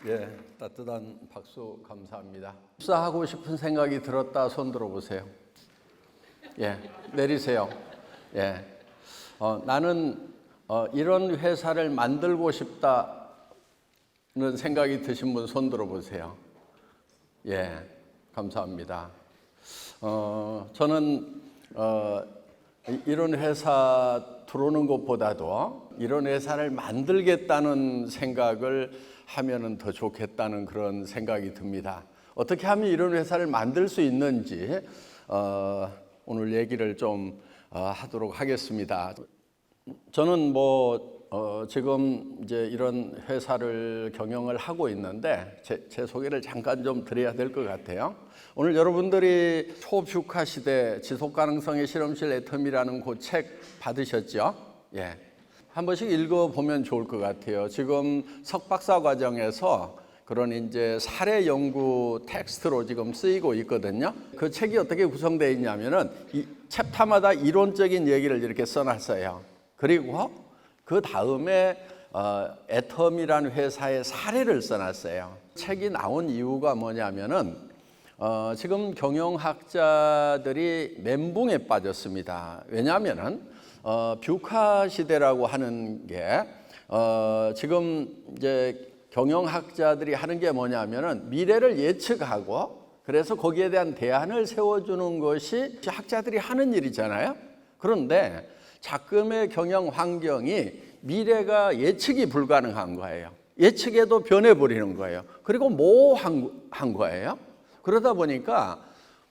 예, 따뜻한 박수 감사합니다. 입사하고 싶은 생각이 들었다 손 들어보세요. 예, 내리세요. 예, 나는 이런 회사를 만들고 싶다는 생각이 드신 분 손 들어보세요. 예, 감사합니다. 저는 이런 회사 들어오는 것보다도 이런 회사를 만들겠다는 생각을 하면은 더 좋겠다는 그런 생각이 듭니다. 어떻게 하면 이런 회사를 만들 수 있는지 오늘 얘기를 좀 하도록 하겠습니다. 저는 지금 이제 이런 회사를 경영을 하고 있는데 제 소개를 잠깐 좀 드려야 될 것 같아요. 오늘 여러분들이 초뷰카 시대 지속가능성의 실험실 애텀이라는 그 책 받으셨죠? 예. 한 번씩 읽어보면 좋을 것 같아요. 지금 석박사 과정에서 그런 이제 사례 연구 텍스트로 지금 쓰이고 있거든요. 그 책이 어떻게 구성되어 있냐면은 이 챕터마다 이론적인 얘기를 이렇게 써놨어요. 그리고 그 다음에 애텀이라는 회사의 사례를 써놨어요. 책이 나온 이유가 뭐냐면은 지금 경영학자들이 멘붕에 빠졌습니다. 왜냐하면은 뷰카 시대라고 하는 게 지금 이제 경영학자들이 하는 게 뭐냐면은 미래를 예측하고 그래서 거기에 대한 대안을 세워주는 것이 학자들이 하는 일이잖아요. 그런데 작금의 경영 환경이 미래가 예측이 불가능한 거예요. 예측에도 변해버리는 거예요. 그리고 모호한 거예요. 그러다 보니까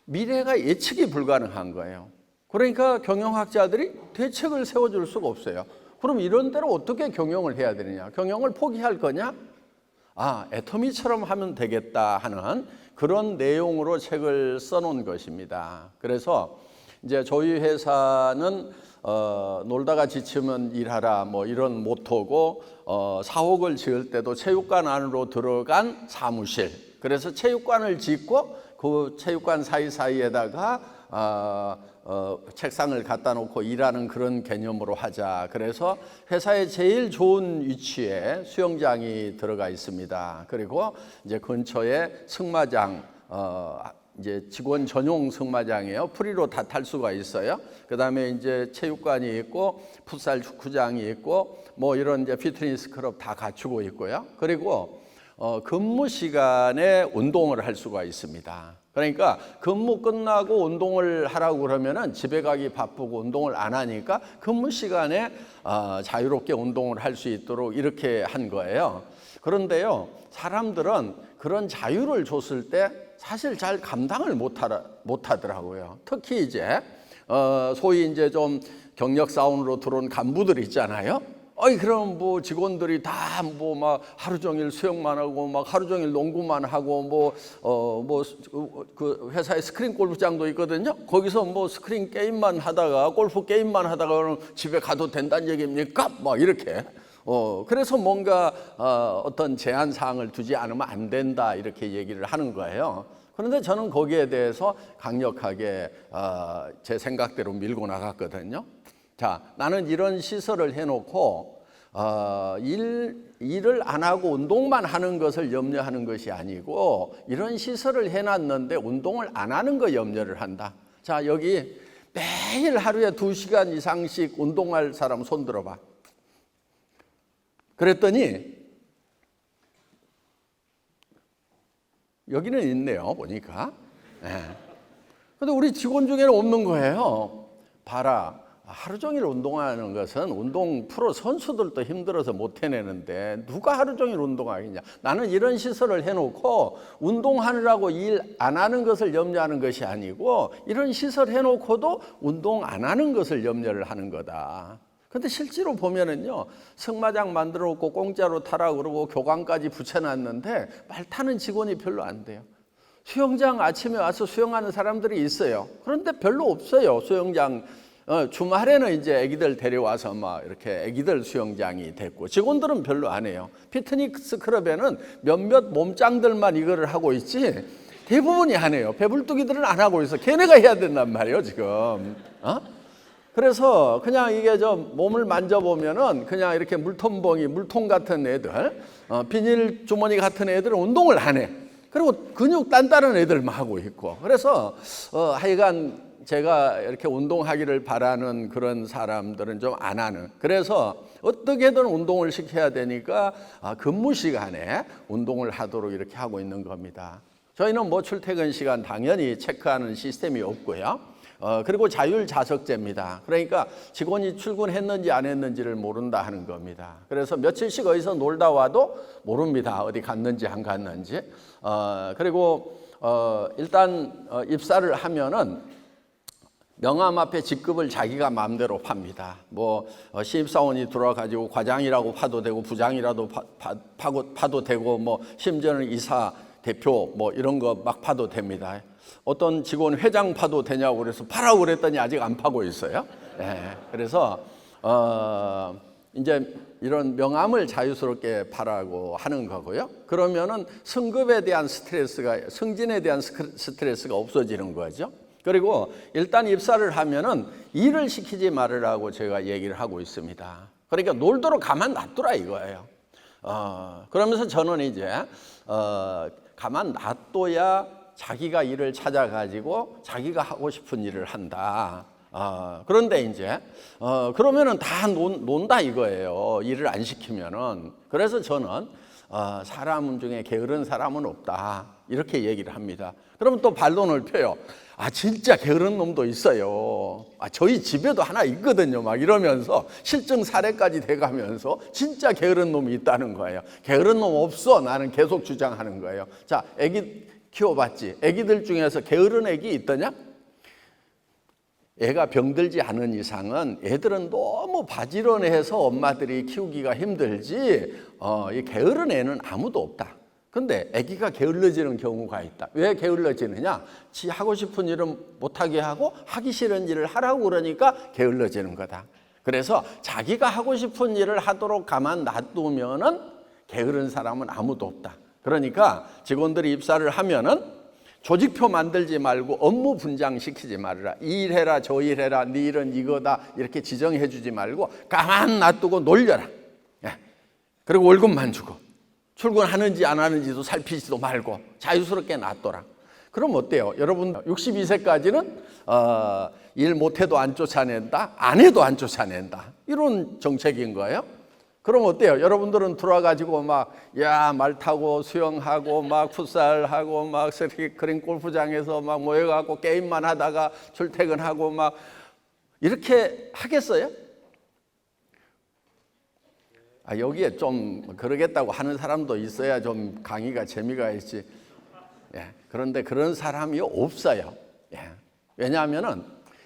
미래가 예측이 불가능한 거예요. 그러니까 경영학자들이 대책을 세워줄 수가 없어요. 그럼 이런 대로 어떻게 경영을 해야 되느냐? 경영을 포기할 거냐? 애터미처럼 하면 되겠다 하는 그런 내용으로 책을 써놓은 것입니다. 그래서 이제 저희 회사는 놀다가 지치면 일하라 뭐 이런 모토고 사옥을 지을 때도 체육관 안으로 들어간 사무실. 그래서 체육관을 짓고 그 체육관 사이사이에다가 책상을 갖다 놓고 일하는 그런 개념으로 하자. 그래서 회사의 제일 좋은 위치에 수영장이 들어가 있습니다. 그리고 이제 근처에 승마장, 이제 직원 전용 승마장이에요. 프리로 다 탈 수가 있어요. 그 다음에 이제 체육관이 있고 풋살 축구장이 있고 뭐 이런 이제 피트니스 클럽 다 갖추고 있고요. 그리고 근무 시간에 운동을 할 수가 있습니다. 그러니까 근무 끝나고 운동을 하라고 그러면은 집에 가기 바쁘고 운동을 안 하니까 근무 시간에 자유롭게 운동을 할 수 있도록 이렇게 한 거예요. 그런데요, 사람들은 그런 자유를 줬을 때 사실 잘 감당을 못 하더라고요. 특히 이제 소위 이제 좀 경력 사원으로 들어온 간부들 있잖아요. 그럼 뭐 직원들이 다 뭐 막 하루 종일 수영만 하고 막 하루 종일 농구만 하고 그 회사에 스크린 골프장도 있거든요. 거기서 뭐 스크린 게임만 하다가 골프 게임만 하다가 그럼 집에 가도 된다는 얘기입니까? 막 이렇게. 그래서 뭔가 어떤 제한 사항을 두지 않으면 안 된다 이렇게 얘기를 하는 거예요. 그런데 저는 거기에 대해서 강력하게 제 생각대로 밀고 나갔거든요. 자, 나는 이런 시설을 해놓고 일을 안 하고 운동만 하는 것을 염려하는 것이 아니고 이런 시설을 해놨는데 운동을 안 하는 거 염려를 한다. 자, 여기 매일 하루에 2시간 이상씩 운동할 사람 손 들어봐. 그랬더니 여기는 있네요, 보니까. 근데 우리 직원 중에는 없는 거예요. 봐라. 하루 종일 운동하는 것은 운동 프로 선수들도 힘들어서 못 해내는데 누가 하루 종일 운동하겠냐. 나는 이런 시설을 해놓고 운동하느라고 일 안 하는 것을 염려하는 것이 아니고 이런 시설 해놓고도 운동 안 하는 것을 염려를 하는 거다. 근데 실제로 보면은요, 승마장 만들어 놓고 공짜로 타라고 그러고 교관까지 붙여놨는데 말 타는 직원이 별로 안 돼요. 수영장 아침에 와서 수영하는 사람들이 있어요. 그런데 별로 없어요. 수영장 주말에는 이제 애기들 데려와서 막 이렇게 애기들 수영장이 됐고 직원들은 별로 안 해요. 피트니스 클럽에는 몇몇 몸짱들만 이거를 하고 있지 대부분이 안 해요. 배불뚝이들은 안 하고 있어. 걔네가 해야 된단 말이에요, 지금. 그래서 그냥 이게 몸을 만져보면은 그냥 이렇게 물통 같은 애들, 비닐 주머니 같은 애들은 운동을 안 해. 그리고 근육 단단한 애들만 하고 있고. 그래서 하여간 제가 이렇게 운동하기를 바라는 그런 사람들은 좀 안 하는. 그래서 어떻게든 운동을 시켜야 되니까 근무 시간에 운동을 하도록 이렇게 하고 있는 겁니다. 저희는 뭐 출퇴근 시간 당연히 체크하는 시스템이 없고요. 그리고 자율자석제입니다. 그러니까 직원이 출근했는지 안 했는지를 모른다 하는 겁니다. 그래서 며칠씩 어디서 놀다 와도 모릅니다. 어디 갔는지 안 갔는지. 그리고 일단 입사를 하면은 명함 앞에 직급을 자기가 마음대로 팝니다. 뭐 신입사원이 들어와가지고 과장이라고 파도 되고 부장이라도 파도 되고 뭐 심지어는 이사, 대표 뭐 이런 거 막 파도 됩니다. 어떤 직원 회장 파도 되냐고 그래서 파라고 그랬더니 아직 안 파고 있어요. 네, 그래서 이제 이런 명함을 자유스럽게 파라고 하는 거고요. 그러면은 승진에 대한 스트레스가 없어지는 거죠. 그리고 일단 입사를 하면은 일을 시키지 말으라고 제가 얘기를 하고 있습니다. 그러니까 놀도록 가만 놔두라 이거예요. 그러면서 저는 이제 가만 놔둬야 자기가 일을 찾아가지고 자기가 하고 싶은 일을 한다. 그런데 이제 그러면은 다 논다 이거예요. 일을 안 시키면은. 그래서 저는 사람 중에 게으른 사람은 없다 이렇게 얘기를 합니다. 그러면 또 반론을 펴요. 진짜 게으른 놈도 있어요. 저희 집에도 하나 있거든요. 막 이러면서 실증 사례까지 돼가면서 진짜 게으른 놈이 있다는 거예요. 게으른 놈 없어. 나는 계속 주장하는 거예요. 자, 애기 키워봤지? 애기들 중에서 게으른 애기 있더냐? 애가 병들지 않은 이상은 애들은 너무 바지런해서 엄마들이 키우기가 힘들지 이 게으른 애는 아무도 없다. 근데 아기가 게을러지는 경우가 있다. 왜 게을러지느냐? 지 하고 싶은 일은 못하게 하고 하기 싫은 일을 하라고 그러니까 게을러지는 거다. 그래서 자기가 하고 싶은 일을 하도록 가만 놔두면은 게으른 사람은 아무도 없다. 그러니까 직원들이 입사를 하면은 조직표 만들지 말고 업무 분장시키지 말아라. 이 일 해라 저 일 해라 네 일은 이거다 이렇게 지정해 주지 말고 가만 놔두고 놀려라. 그리고 월급만 주고 출근하는지 안 하는지도 살피지도 말고 자유스럽게 놔둬라. 그럼 어때요? 여러분 62세까지는 일 못해도 안 쫓아낸다, 안 해도 안 쫓아낸다 이런 정책인 거예요. 그럼 어때요? 여러분들은 들어와가지고 말 타고 수영하고 풋살하고 스크린 골프장에서 모여갖고 게임만 하다가 출퇴근하고 이렇게 하겠어요? 여기에 좀 그러겠다고 하는 사람도 있어야 좀 강의가 재미가 있지. 그런데 그런 사람이 없어요. 왜냐하면은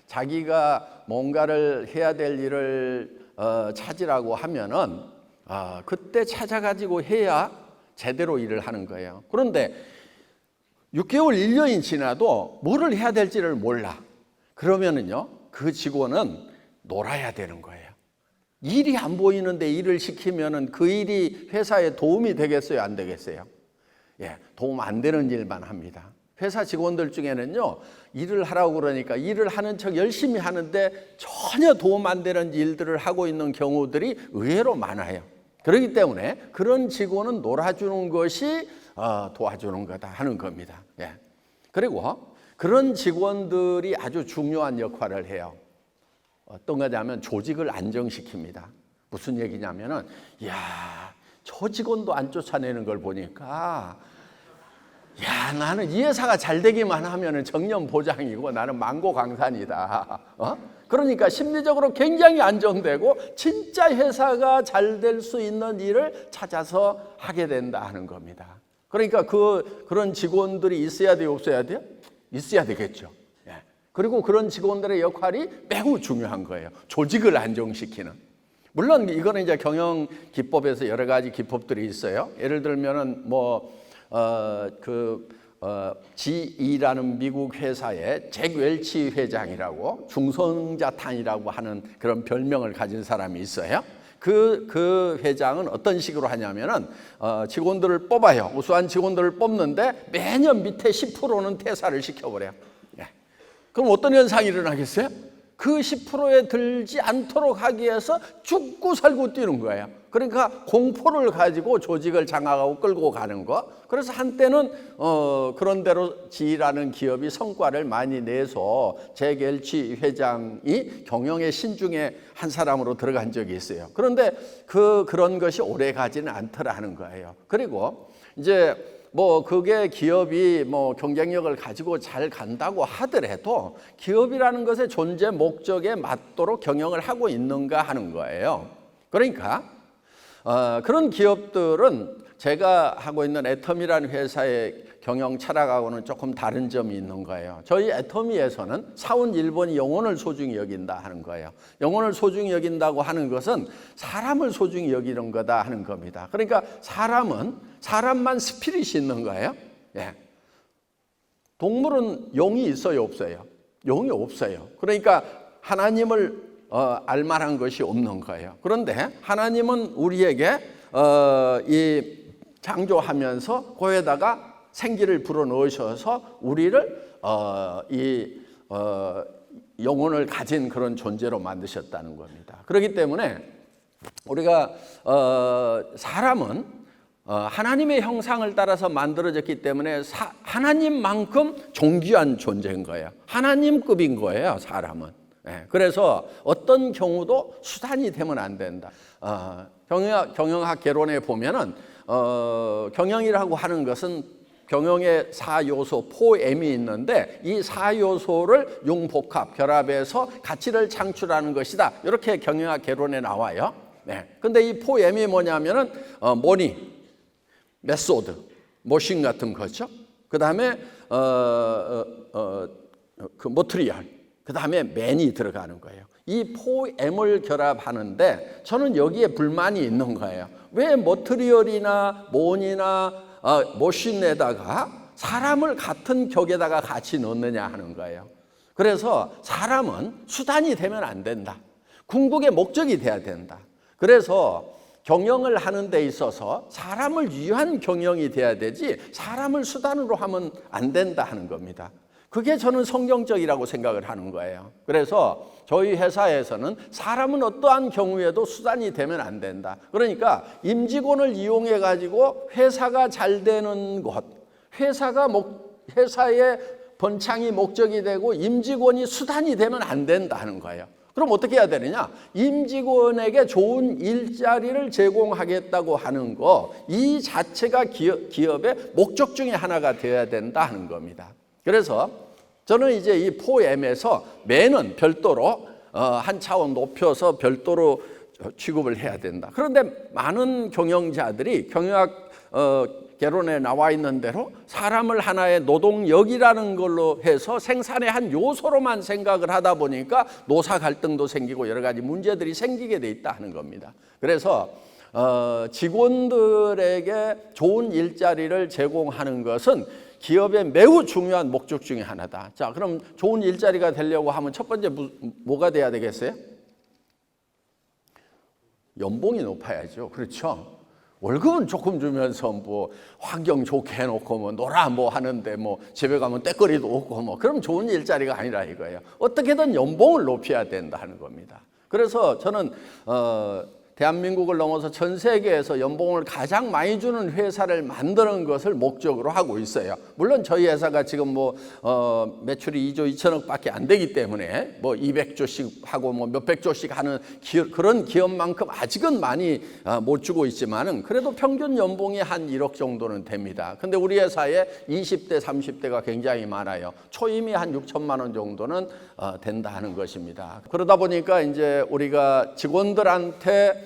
자기가 뭔가를 해야 될 일을 찾으라고 하면은 그때 찾아가지고 해야 제대로 일을 하는 거예요. 그런데 6개월, 1년이 지나도 뭐를 해야 될지를 몰라. 그러면은요, 그 직원은 놀아야 되는 거예요. 일이 안 보이는데 일을 시키면은 그 일이 회사에 도움이 되겠어요, 안 되겠어요? 도움 안 되는 일만 합니다. 회사 직원들 중에는요, 일을 하라고 그러니까 일을 하는 척 열심히 하는데 전혀 도움 안 되는 일들을 하고 있는 경우들이 의외로 많아요. 그렇기 때문에 그런 직원은 놀아주는 것이 도와주는 거다 하는 겁니다. 그리고 그런 직원들이 아주 중요한 역할을 해요. 어떤 거냐면 조직을 안정시킵니다. 무슨 얘기냐면은, 저 직원도 안 쫓아내는 걸 보니까 나는 이 회사가 잘 되기만 하면은 정년 보장이고 나는 만고강산이다. 그러니까 심리적으로 굉장히 안정되고 진짜 회사가 잘 될 수 있는 일을 찾아서 하게 된다 하는 겁니다. 그러니까 그런 직원들이 있어야 돼요, 없어야 돼요? 있어야 되겠죠. 그리고 그런 직원들의 역할이 매우 중요한 거예요. 조직을 안정시키는. 물론 이거는 이제 경영 기법에서 여러 가지 기법들이 있어요. 예를 들면은 GE라는 미국 회사의 잭 웰치 회장이라고 중성자탄이라고 하는 그런 별명을 가진 사람이 있어요. 그 회장은 어떤 식으로 하냐면은 직원들을 뽑아요. 우수한 직원들을 뽑는데 매년 밑에 10%는 퇴사를 시켜버려요. 그럼 어떤 현상이 일어나겠어요? 그 10%에 들지 않도록 하기 위해서 죽고 살고 뛰는 거예요. 그러니까 공포를 가지고 조직을 장악하고 끌고 가는 거. 그래서 한때는 그런 대로 지라는 기업이 성과를 많이 내서 잭 엘치 회장이 경영의 신중에 한 사람으로 들어간 적이 있어요. 그런데 그런 것이 오래 가지는 않더라는 거예요. 그리고 이제 뭐 그게 기업이 뭐 경쟁력을 가지고 잘 간다고 하더라도 기업이라는 것의 존재 목적에 맞도록 경영을 하고 있는가 하는 거예요. 그러니까 그런 기업들은 제가 하고 있는 애터미라는 회사의 경영 철학하고는 조금 다른 점이 있는 거예요. 저희 애터미에서는 사원 1번이 영혼을 소중히 여긴다 하는 거예요. 영혼을 소중히 여긴다고 하는 것은 사람을 소중히 여기는 거다 하는 겁니다. 그러니까 사람만 스피릿이 있는 거예요. 예. 동물은 영이 있어요, 없어요? 영이 없어요. 그러니까 하나님을 알만한 것이 없는 거예요. 그런데 하나님은 우리에게 이 창조하면서 거기에다가 생기를 불어넣으셔서 우리를 영혼을 가진 그런 존재로 만드셨다는 겁니다. 그렇기 때문에 우리가 사람은 하나님의 형상을 따라서 만들어졌기 때문에 하나님만큼 존귀한 존재인 거예요. 하나님급인 거예요, 사람은. 그래서 어떤 경우도 수단이 되면 안 된다. 경영학 개론에 보면은 경영이라고 하는 것은 경영의 4요소, 4M이 있는데 이 4요소를 융복합, 결합해서 가치를 창출하는 것이다. 이렇게 경영학 개론에 나와요. 근데 이 4M이 뭐냐면은 머니, 메소드, 머신 같은 거죠. 그 다음에 그 머트리얼, 그 다음에 맨이 들어가는 거예요. 이 4M을 결합하는데 저는 여기에 불만이 있는 거예요. 왜 머트리얼이나 mon이나 머신에다가 사람을 같은 격에다가 같이 넣느냐 하는 거예요. 그래서 사람은 수단이 되면 안 된다. 궁극의 목적이 돼야 된다. 그래서 경영을 하는 데 있어서 사람을 위한 경영이 돼야 되지 사람을 수단으로 하면 안 된다 하는 겁니다. 그게 저는 성경적이라고 생각을 하는 거예요. 그래서 저희 회사에서는 사람은 어떠한 경우에도 수단이 되면 안 된다. 그러니까 임직원을 이용해 가지고 회사가 잘 되는 것, 회사의 번창이 목적이 되고 임직원이 수단이 되면 안 된다는 거예요. 그럼 어떻게 해야 되느냐? 임직원에게 좋은 일자리를 제공하겠다고 하는 거, 이 자체가 기업의 목적 중에 하나가 되어야 된다 하는 겁니다. 그래서 저는 이제 이 4M에서 맨은 별도로 한 차원 높여서 별도로 취급을 해야 된다. 그런데 많은 경영자들이 경영학 개론에 나와 있는 대로 사람을 하나의 노동력이라는 걸로 해서 생산의 한 요소로만 생각을 하다 보니까 노사 갈등도 생기고 여러 가지 문제들이 생기게 돼 있다 하는 겁니다. 그래서 직원들에게 좋은 일자리를 제공하는 것은 기업의 매우 중요한 목적 중에 하나다. 자, 그럼 좋은 일자리가 되려고 하면 첫 번째 뭐가 돼야 되겠어요? 연봉이 높아야죠. 그렇죠? 월급은 조금 주면서 뭐 환경 좋게 해놓고 뭐 놀아 뭐 하는데 뭐 집에 가면 떼거리도 없고 뭐 그럼 좋은 일자리가 아니라 이거예요. 어떻게든 연봉을 높여야 된다 하는 겁니다. 그래서 저는 대한민국을 넘어서 전 세계에서 연봉을 가장 많이 주는 회사를 만드는 것을 목적으로 하고 있어요. 물론 저희 회사가 지금 뭐 매출이 2조 2천억밖에 안 되기 때문에 뭐 200조씩 하고 뭐 몇백 조씩 하는 그런 기업만큼 아직은 많이 못 주고 있지만은 그래도 평균 연봉이 한 1억 정도는 됩니다. 근데 우리 회사에 20대, 30대가 굉장히 많아요. 초임이 한 6천만 원 정도는 된다 하는 것입니다. 그러다 보니까 이제 우리가 직원들한테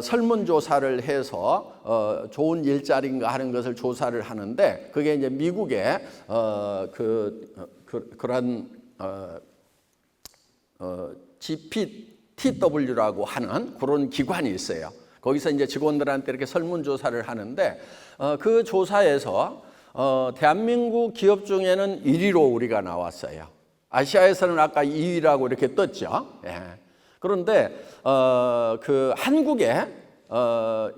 설문조사를 해서 좋은 일자리인가 하는 것을 조사를 하는데 그게 이제 미국의 그런 GPTW라고 하는 그런 기관이 있어요. 거기서 이제 직원들한테 이렇게 설문조사를 하는데 그 조사에서 대한민국 기업 중에는 1위로 우리가 나왔어요. 아시아에서는 아까 2위라고 이렇게 떴죠. 예. 그런데 그 한국에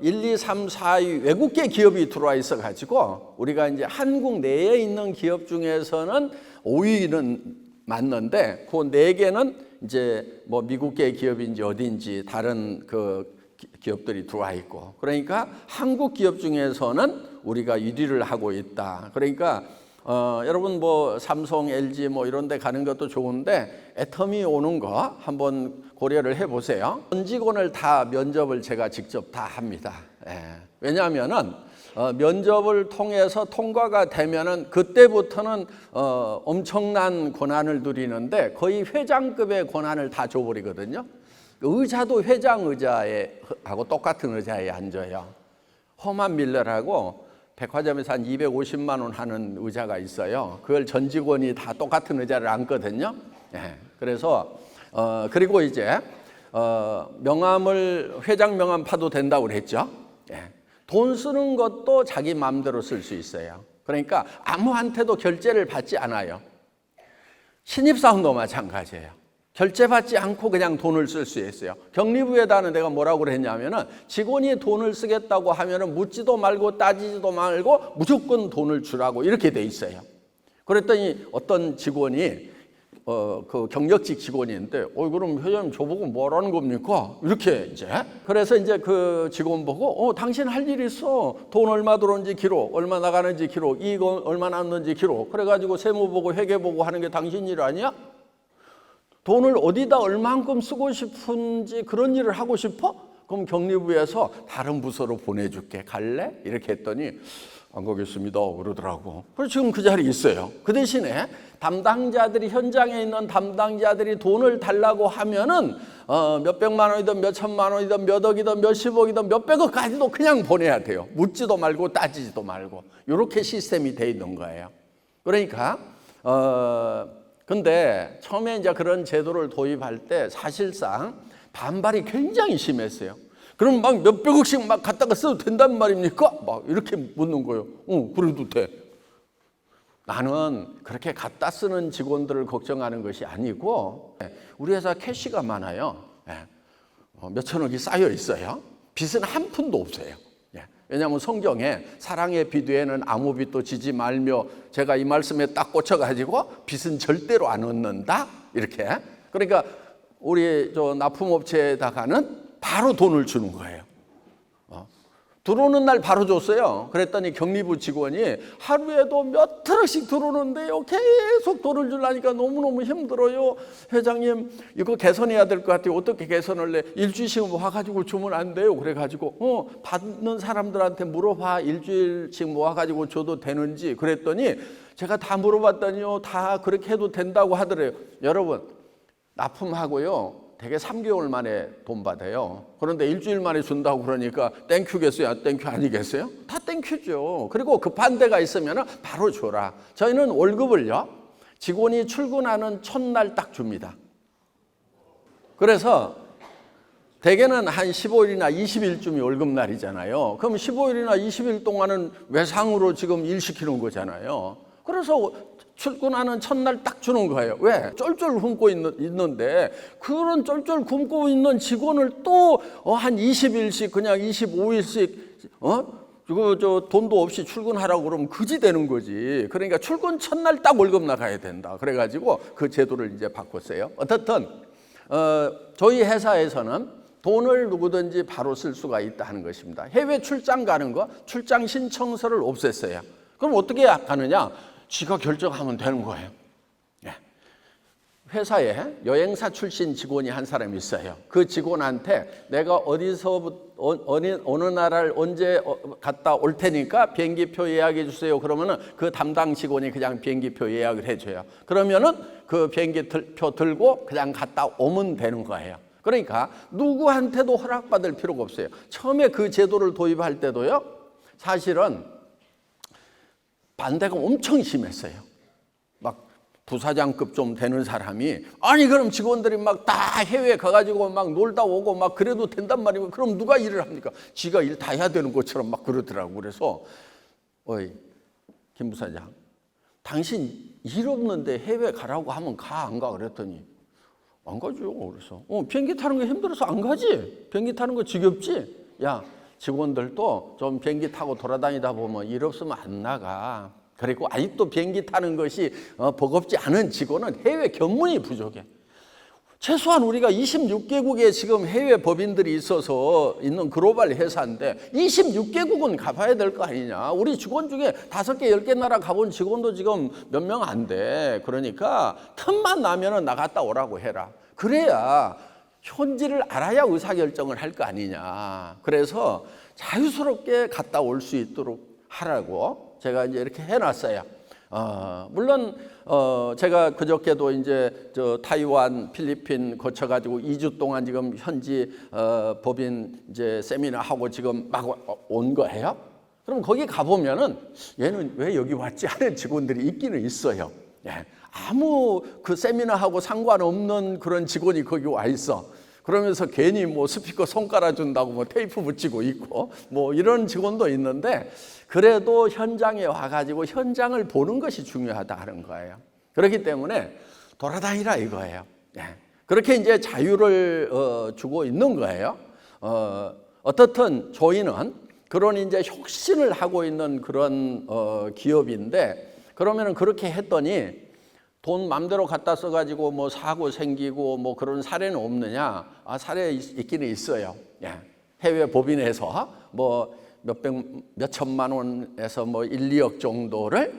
1, 2, 3, 4위 외국계 기업이 들어와 있어 가지고 우리가 이제 한국 내에 있는 기업 중에서는 5위는 맞는데 그 4개는 이제 뭐 미국계 기업인지 어딘지 다른 그 기업들이 들어와 있고, 그러니까 한국 기업 중에서는 우리가 1위를 하고 있다. 그러니까 여러분 뭐 삼성, LG 뭐 이런 데 가는 것도 좋은데 애터미 오는 거 한번 고려를 해보세요. 전 직원을 다 면접을 제가 직접 다 합니다. 왜냐하면은 면접을 통해서 통과가 되면은 그때부터는 엄청난 권한을 누리는데 거의 회장급의 권한을 다 줘버리거든요. 의자도 회장 의자하고 똑같은 의자에 앉아요. 허만 밀러라고 백화점에서 한 250만 원 하는 의자가 있어요. 그걸 전 직원이 다 똑같은 의자를 앉거든요. 그래서 그리고 이제 명함을 회장 명함 파도 된다고 그랬죠. 돈 쓰는 것도 자기 마음대로 쓸 수 있어요. 그러니까 아무한테도 결제를 받지 않아요. 신입사원도 마찬가지예요. 결제받지 않고 그냥 돈을 쓸 수 있어요. 격리부에다는 내가 뭐라고 그랬냐면은 직원이 돈을 쓰겠다고 하면은 묻지도 말고 따지지도 말고 무조건 돈을 주라고 이렇게 돼 있어요. 그랬더니 어떤 직원이 그 경력직 직원인데 그럼 회장님 저보고 뭐라는 겁니까? 이렇게 이제 그래서 이제 그 직원 보고 당신 할 일 있어. 돈 얼마 들어온지 기록, 얼마 나가는지 기록, 이익 얼마 남는지 기록. 그래가지고 세무 보고 회계 보고 하는 게 당신 일 아니야? 돈을 어디다 얼만큼 쓰고 싶은지 그런 일을 하고 싶어? 그럼 격리부에서 다른 부서로 보내줄게. 갈래? 이렇게 했더니 안 가겠습니다 그러더라고. 그래서 지금 그 자리에 있어요. 그 대신에 담당자들이 현장에 있는 담당자들이 돈을 달라고 하면은 몇백만 원이든 몇천만 원이든 몇 억이든 몇십억이든 몇백억까지도 그냥 보내야 돼요. 묻지도 말고 따지지도 말고. 이렇게 시스템이 돼 있는 거예요. 그러니까 근데 처음에 이제 그런 제도를 도입할 때 사실상 반발이 굉장히 심했어요. 그럼 막 몇백억씩 막 갖다가 써도 된단 말입니까? 막 이렇게 묻는 거예요. 그래도 돼. 나는 그렇게 갖다 쓰는 직원들을 걱정하는 것이 아니고 우리 회사 캐시가 많아요. 몇천억이 쌓여 있어요. 빚은 한 푼도 없어요. 왜냐하면 성경에 사랑의 빚 외에는 아무 빚도 지지 말며 제가 이 말씀에 딱 꽂혀가지고 빚은 절대로 안 얻는다 이렇게. 그러니까 우리 저 납품업체에다가는 바로 돈을 주는 거예요. 들어오는 날 바로 줬어요. 그랬더니 격리부 직원이 하루에도 몇 트럭씩 들어오는데요. 계속 돈을 주려니까 너무너무 힘들어요. 회장님 이거 개선해야 될 것 같아요. 어떻게 개선을 해? 일주일씩 와가지고 주면 안 돼요. 그래가지고 받는 사람들한테 물어봐. 일주일씩 모아가지고 줘도 되는지. 그랬더니 제가 다 물어봤더니요. 다 그렇게 해도 된다고 하더래요. 여러분 납품하고요. 되게 3개월 만에 돈 받아요. 그런데 일주일 만에 준다고 그러니까 땡큐겠어요? 땡큐 아니겠어요? 다 땡큐죠. 그리고 급한 데가 있으면 바로 줘라. 저희는 월급을요. 직원이 출근하는 첫날 딱 줍니다. 그래서 대개는 한 15일이나 20일쯤이 월급날이잖아요. 그럼 15일이나 20일 동안은 외상으로 지금 일 시키는 거잖아요. 그래서 출근하는 첫날 딱 주는 거예요. 왜? 쫄쫄 굶고 있는데 그런 쫄쫄 굶고 있는 직원을 또 한 20일씩 그냥 25일씩 저 돈도 없이 출근하라고 그러면 그지 되는 거지. 그러니까 출근 첫날 딱 월급 나가야 된다. 그래가지고 그 제도를 이제 바꿨어요. 어떻든 저희 회사에서는 돈을 누구든지 바로 쓸 수가 있다 하는 것입니다. 해외 출장 가는 거 출장 신청서를 없앴어요. 그럼 어떻게 가느냐? 지가 결정하면 되는 거예요. 회사에 여행사 출신 직원이 한 사람이 있어요. 그 직원한테 내가 어느 나라를 언제 갔다 올 테니까 비행기표 예약해 주세요. 그러면은 그 담당 직원이 그냥 비행기표 예약을 해줘요. 그러면은 그 비행기표 들고 그냥 갔다 오면 되는 거예요. 그러니까 누구한테도 허락받을 필요가 없어요. 처음에 그 제도를 도입할 때도요. 사실은 반대가 엄청 심했어요. 막 부사장급 좀 되는 사람이 아니 그럼 직원들이 막 다 해외에 가가지고 막 놀다 오고 막 그래도 된단 말이고 그럼 누가 일을 합니까? 지가 일 다 해야 되는 것처럼 막 그러더라고. 그래서 어이 김 부사장 당신 일 없는데 해외 가라고 하면 가 안 가? 그랬더니 안 가죠. 그래서 비행기 타는 거 힘들어서 안 가지. 비행기 타는 거 지겹지. 야 직원들도 좀 비행기 타고 돌아다니다 보면 일 없으면 안 나가. 그리고 아직도 비행기 타는 것이 버겁지 않은 직원은 해외 견문이 부족해. 최소한 우리가 26개국에 지금 해외 법인들이 있어서 있는 글로벌 회사인데 26개국은 가봐야 될 거 아니냐. 우리 직원 중에 5개, 10개 나라 가본 직원도 지금 몇 명 안 돼. 그러니까 틈만 나면은 나갔다 오라고 해라. 그래야 현지를 알아야 의사결정을 할 거 아니냐. 그래서 자유스럽게 갔다 올 수 있도록 하라고 제가 이제 이렇게 해놨어요. 물론 제가 그저께도 이제 타이완, 필리핀 거쳐가지고 2주 동안 지금 현지 법인 이제 세미나 하고 지금 막 온 거예요. 그럼 거기 가보면은 얘는 왜 여기 왔지 하는 직원들이 있기는 있어요. 예. 아무 그 세미나하고 상관없는 그런 직원이 거기 와 있어. 그러면서 괜히 뭐 스피커 손 깔아준다고 뭐 테이프 붙이고 있고 뭐 이런 직원도 있는데 그래도 현장에 와가지고 현장을 보는 것이 중요하다 하는 거예요. 그렇기 때문에 돌아다니라 이거예요. 예. 그렇게 이제 자유를 주고 있는 거예요. 어떻든 저희는 그런 이제 혁신을 하고 있는 그런 기업인데 그러면은 그렇게 했더니 돈 맘대로 갖다 써가지고 뭐 사고 생기고 뭐 그런 사례는 없느냐? 사례 있기는 있어요. 예. 해외 법인에서 뭐 몇 천만 원에서 뭐 1, 2억 정도를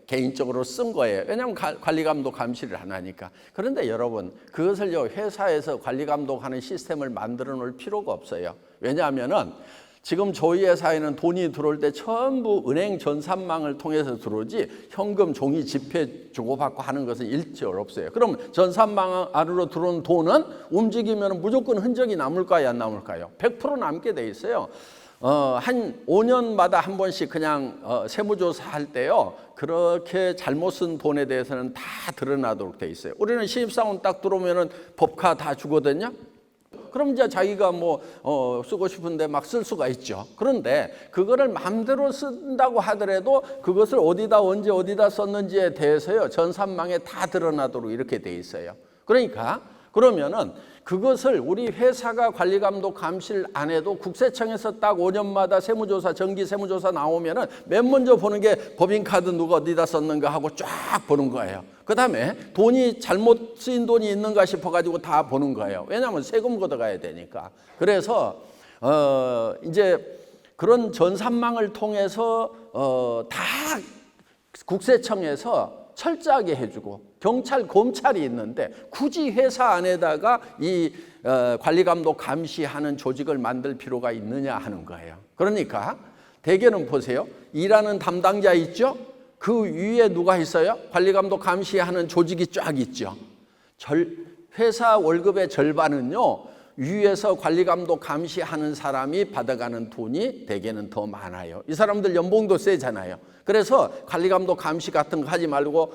개인적으로 쓴 거예요. 왜냐하면 관리감독 감시를 안 하니까. 그런데 여러분 그것을요 회사에서 관리감독하는 시스템을 만들어 놓을 필요가 없어요. 왜냐하면은 지금 저희 회사에는 돈이 들어올 때 전부 은행 전산망을 통해서 들어오지 현금 종이 지폐 주고받고 하는 것은 일절 없어요. 그럼 전산망 안으로 들어온 돈은 움직이면 무조건 흔적이 남을까요? 안 남을까요? 100% 남게 돼 있어요. 한 5년마다 한 번씩 그냥 세무조사 할 때요. 그렇게 잘못 쓴 돈에 대해서는 다 드러나도록 돼 있어요. 우리는 신입사원 딱 들어오면은 법카 다 주거든요. 그럼 이제 자기가 뭐 쓰고 싶은데 막 쓸 수가 있죠. 그런데 그거를 마음대로 쓴다고 하더라도 그것을 어디다 언제 어디다 썼는지에 대해서요 전산망에 다 드러나도록 이렇게 돼 있어요. 그러니까 그러면은 그것을 우리 회사가 관리감독 감시를 안 해도 국세청에서 딱 5년마다 세무조사 정기 세무조사 나오면은 맨 먼저 보는 게 법인카드 누가 어디다 썼는가 하고 쫙 보는 거예요. 그다음에 돈이 잘못 쓰인 돈이 있는가 싶어가지고 다 보는 거예요. 왜냐하면 세금 걷어가야 되니까. 그래서 이제 그런 전산망을 통해서 다 국세청에서 철저하게 해주고 경찰, 검찰이 있는데 굳이 회사 안에다가 이 관리감독 감시하는 조직을 만들 필요가 있느냐 하는 거예요. 그러니까 대개는 보세요. 일하는 담당자 있죠? 그 위에 누가 있어요? 관리감독 감시하는 조직이 쫙 있죠. 회사 월급의 절반은요. 위에서 관리감독 감시하는 사람이 받아가는 돈이 대개는 더 많아요. 이 사람들 연봉도 세잖아요. 그래서 관리감독 감시 같은 거 하지 말고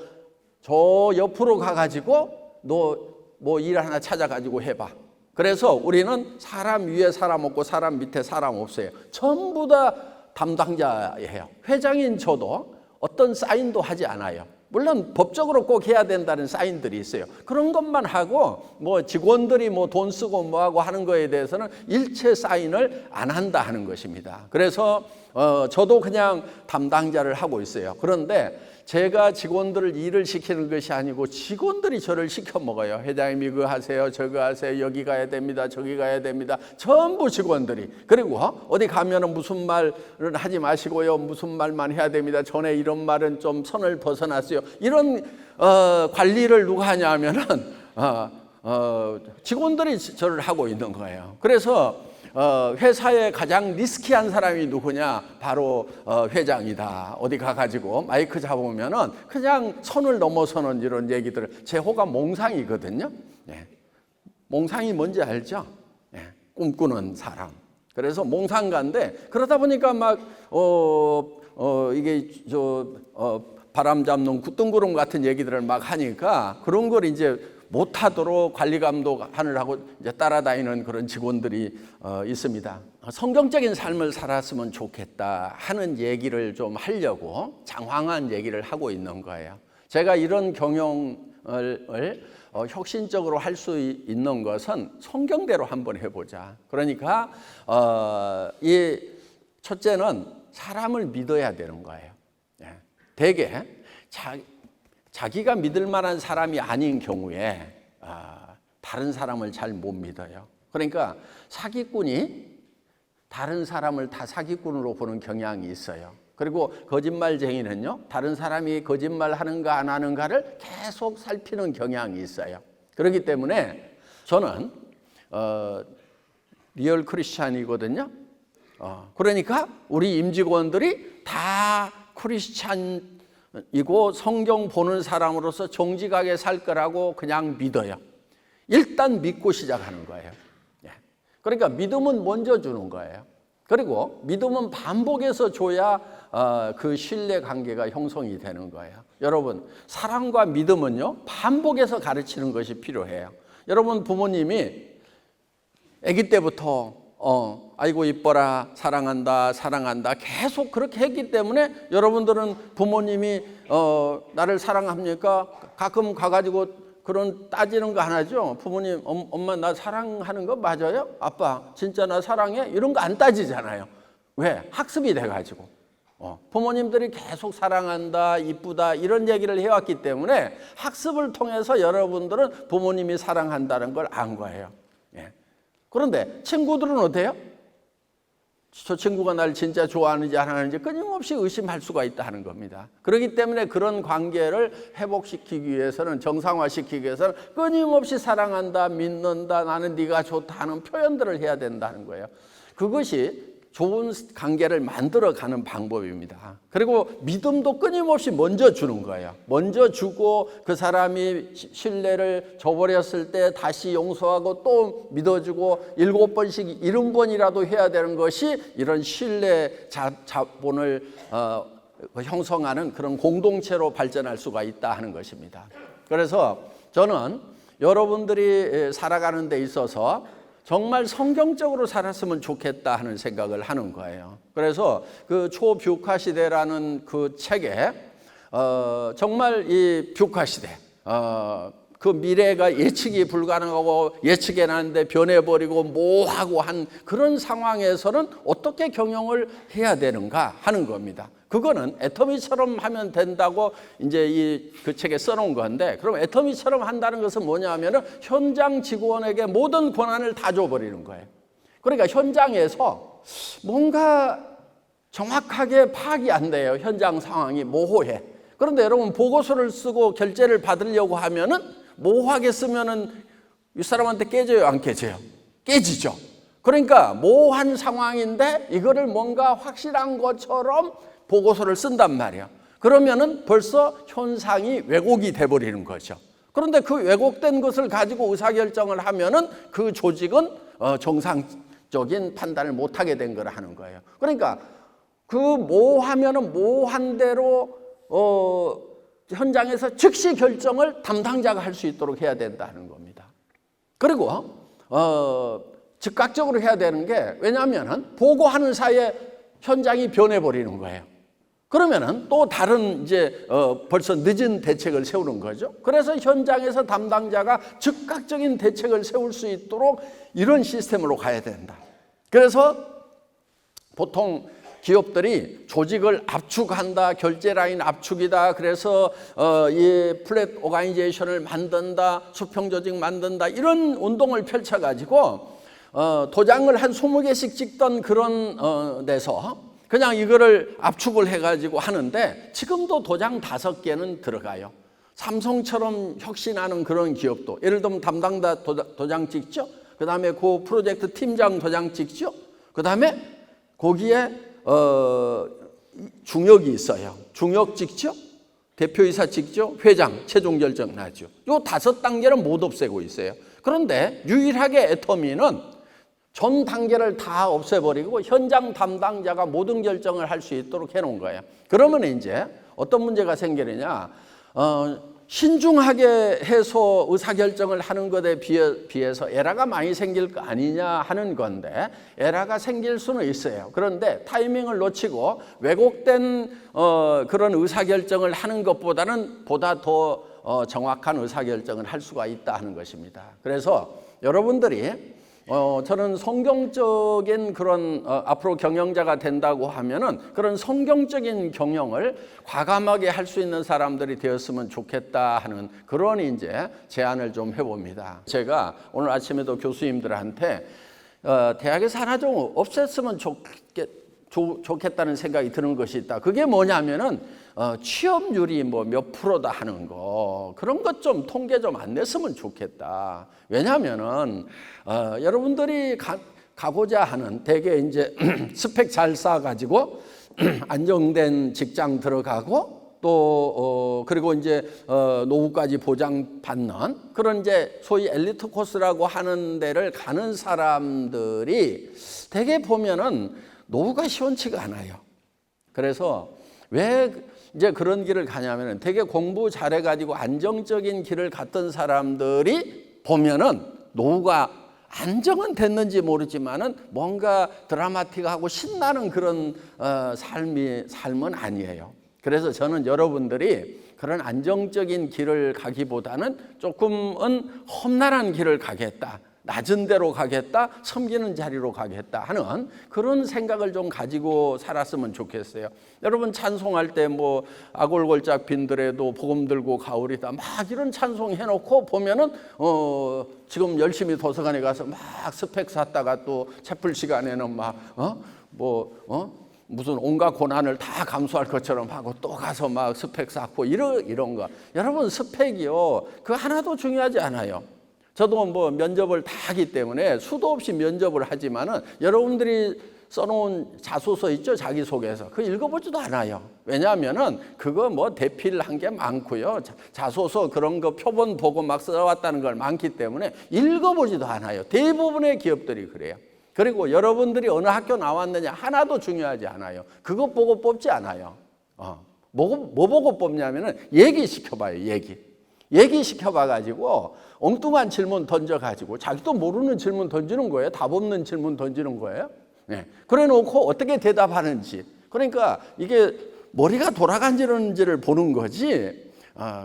저 옆으로 가가지고 너 뭐 일 하나 찾아가지고 해봐. 그래서 우리는 사람 위에 사람 없고 사람 밑에 사람 없어요. 전부 다 담당자예요. 회장인 저도 어떤 사인도 하지 않아요. 물론 법적으로 꼭 해야 된다는 사인들이 있어요. 그런 것만 하고 뭐 직원들이 뭐 돈 쓰고 뭐 하고 하는 거에 대해서는 일체 사인을 안 한다 하는 것입니다. 그래서 저도 그냥 담당자를 하고 있어요. 그런데 제가 직원들을 일을 시키는 것이 아니고 직원들이 저를 시켜 먹어요. 회장님 이거 하세요, 저거 하세요, 여기 가야 됩니다, 저기 가야 됩니다. 전부 직원들이. 그리고 어디 가면은 무슨 말은 하지 마시고요, 무슨 말만 해야 됩니다. 전에 이런 말은 좀 선을 벗어났어요. 이런 관리를 누가 하냐면은 직원들이 저를 하고 있는 거예요. 그래서 회사에 가장 리스키한 사람이 누구냐? 바로 회장이다. 어디 가가지고 마이크 잡으면은 그냥 선을 넘어서는 이런 얘기들을. 제 호가 몽상이거든요. 예. 몽상이 뭔지 알죠? 예. 꿈꾸는 사람. 그래서 몽상가인데 그러다 보니까 막 이게 바람 잡는 굿둥구름 같은 얘기들을 막 하니까 그런 걸 이제 못하도록 관리감독을 하고 이제 따라다니는 그런 직원들이 있습니다. 성경적인 삶을 살았으면 좋겠다 하는 얘기를 좀 하려고 장황한 얘기를 하고 있는 거예요. 제가 이런 경영을 혁신적으로 할 수 있는 것은 성경대로 한번 해보자. 그러니까 이 첫째는 사람을 믿어야 되는 거예요. 대개 자기가 믿을 만한 사람이 아닌 경우에 다른 사람을 잘 못 믿어요. 그러니까 사기꾼이 다른 사람을 다 사기꾼으로 보는 경향이 있어요. 그리고 거짓말쟁이는요, 다른 사람이 거짓말 하는가 안 하는가를 계속 살피는 경향이 있어요. 그렇기 때문에 저는 리얼 크리스찬이거든요. 그러니까 우리 임직원들이 다 크리스찬이고 성경 보는 사람으로서 정직하게 살 거라고 그냥 믿어요. 일단 믿고 시작하는 거예요. 그러니까 믿음은 먼저 주는 거예요. 그리고 믿음은 반복해서 줘야 그 신뢰 관계가 형성이 되는 거예요. 여러분, 사랑과 믿음은요, 반복해서 가르치는 것이 필요해요. 여러분, 부모님이 아기 때부터 아이고 이뻐라, 사랑한다, 사랑한다 계속 그렇게 했기 때문에 여러분들은 부모님이 나를 사랑합니까? 가끔 가가지고 그런 따지는 거 안 하죠. 부모님, 엄마 나 사랑하는 거 맞아요? 아빠 진짜 나 사랑해? 이런 거 안 따지잖아요. 왜? 학습이 돼가지고 부모님들이 계속 사랑한다, 이쁘다 이런 얘기를 해왔기 때문에 학습을 통해서 여러분들은 부모님이 사랑한다는 걸 안 거예요. 그런데 친구들은 어때요? 저 친구가 날 진짜 좋아하는지 안 하는지 끊임없이 의심할 수가 있다는 겁니다. 그렇기 때문에 그런 관계를 회복시키기 위해서는, 정상화시키기 위해서는 끊임없이 사랑한다, 믿는다, 나는 네가 좋다 하는 표현들을 해야 된다는 거예요. 그것이 좋은 관계를 만들어가는 방법입니다. 그리고 믿음도 끊임없이 먼저 주는 거예요. 먼저 주고 그 사람이 신뢰를 저버렸을 때 다시 용서하고 또 믿어주고 7번씩 70번이라도 해야 되는 것이 이런 신뢰 자본을 형성하는 그런 공동체로 발전할 수가 있다 하는 것입니다. 그래서 저는 여러분들이 살아가는 데 있어서 정말 성경적으로 살았으면 좋겠다 하는 생각을 하는 거예요. 그래서 그 초뷰카 시대라는 그 책에 정말 이 뷰카 시대, 그 미래가 예측이 불가능하고 예측해놨는데 변해버리고 뭐하고 한 그런 상황에서는 어떻게 경영을 해야 되는가 하는 겁니다. 그거는 애터미처럼 하면 된다고 이제 그 책에 써놓은 건데, 그럼 애터미처럼 한다는 것은 뭐냐 하면은 현장 직원에게 모든 권한을 다 줘버리는 거예요. 그러니까 현장에서 뭔가 정확하게 파악이 안 돼요. 현장 상황이 모호해. 그런데 여러분, 보고서를 쓰고 결제를 받으려고 하면은 모호하게 쓰면은 이 사람한테 깨져요, 안 깨져요? 깨지죠. 그러니까 모호한 상황인데 이거를 뭔가 확실한 것처럼 보고서를 쓴단 말이야. 그러면은 벌써 현상이 왜곡이 돼버리는 거죠. 그런데 그 왜곡된 것을 가지고 의사결정을 하면은 그 조직은 정상적인 판단을 못하게 된 거라 하는 거예요. 그러니까 그 모호하면은 모호한 대로 현장에서 즉시 결정을 담당자가 할 수 있도록 해야 된다는 겁니다. 그리고 즉각적으로 해야 되는 게, 왜냐하면은 보고하는 사이에 현장이 변해버리는 거예요. 그러면은 또 다른 이제 벌써 늦은 대책을 세우는 거죠. 그래서 현장에서 담당자가 즉각적인 대책을 세울 수 있도록 이런 시스템으로 가야 된다. 그래서 보통 기업들이 조직을 압축한다, 결제 라인 압축이다, 그래서 이 플랫 오가니제이션을 만든다, 수평 조직 만든다, 이런 운동을 펼쳐가지고 도장을 한 20개씩 찍던 그런 데서 그냥 이거를 압축을 해가지고 하는데, 지금도 도장 5개는 들어가요. 삼성처럼 혁신하는 그런 기업도, 예를 들면 담당자 도장 찍죠. 그 다음에 그 프로젝트 팀장 도장 찍죠. 그 다음에 거기에 중역이 있어요. 중역 찍죠. 대표이사 찍죠. 회장 최종 결정 나죠. 이 5단계는 못 없애고 있어요. 그런데 유일하게 애터미는 전 단계를 다 없애버리고 현장 담당자가 모든 결정을 할 수 있도록 해놓은 거예요. 그러면 이제 어떤 문제가 생기느냐, 신중하게 해서 의사결정을 하는 것에 비해서 에러가 많이 생길 거 아니냐 하는 건데, 에러가 생길 수는 있어요. 그런데 타이밍을 놓치고 왜곡된 그런 의사결정을 하는 것보다는 보다 더 정확한 의사결정을 할 수가 있다 하는 것입니다. 그래서 여러분들이 저는 성경적인 그런 앞으로 경영자가 된다고 하면은 그런 성경적인 경영을 과감하게 할 수 있는 사람들이 되었으면 좋겠다 하는 그런 이제 제안을 좀 해봅니다. 제가 오늘 아침에도 교수님들한테 대학에서 하나 좀 없앴으면 좋겠다는 생각이 드는 것이 있다. 그게 뭐냐면은 취업률이 뭐 몇 프로다 하는 거 그런 것 좀 통계 좀 안 냈으면 좋겠다. 왜냐하면은 여러분들이 가고자 하는 대개 이제 스펙 잘 쌓아가지고 안정된 직장 들어가고 또 그리고 이제 노후까지 보장받는 그런 이제 소위 엘리트 코스라고 하는 데를 가는 사람들이 대개 보면은 노후가 시원치가 않아요. 그래서 왜 이제 그런 길을 가냐면은 되게 공부 잘해가지고 안정적인 길을 갔던 사람들이 보면은 노후가 안정은 됐는지 모르지만은 뭔가 드라마틱하고 신나는 그런 삶은 아니에요. 그래서 저는 여러분들이 그런 안정적인 길을 가기보다는 조금은 험난한 길을 가겠다. 낮은 데로 가겠다, 섬기는 자리로 가겠다 하는 그런 생각을 좀 가지고 살았으면 좋겠어요. 여러분 찬송할 때 뭐 아골골짝 빈들에도 복음 들고 가오리다 막 이런 찬송 해놓고 보면은 지금 열심히 도서관에 가서 막 스펙 샀다가 또 채플 시간에는 막 무슨 온갖 고난을 다 감수할 것처럼 하고 또 가서 막 스펙 쌓고 이런 거. 여러분 스펙이요 그 하나도 중요하지 않아요. 저도 뭐 면접을 다 하기 때문에 수도 없이 면접을 하지만은 여러분들이 써놓은 자소서 있죠? 자기소개서. 그거 읽어보지도 않아요. 왜냐하면은 그거 뭐 대필한 게 많고요. 자소서 그런 거 표본 보고 막 써왔다는 걸 많기 때문에 읽어보지도 않아요. 대부분의 기업들이 그래요. 그리고 여러분들이 어느 학교 나왔느냐 하나도 중요하지 않아요. 그거 보고 뽑지 않아요. 뭐 보고 뽑냐면은 얘기시켜봐요, 얘기시켜봐가지고 엉뚱한 질문 던져가지고 자기도 모르는 질문 던지는 거예요. 답 없는 질문 던지는 거예요. 네. 그래 놓고 어떻게 대답하는지. 그러니까 이게 머리가 돌아가는지를 보는 거지.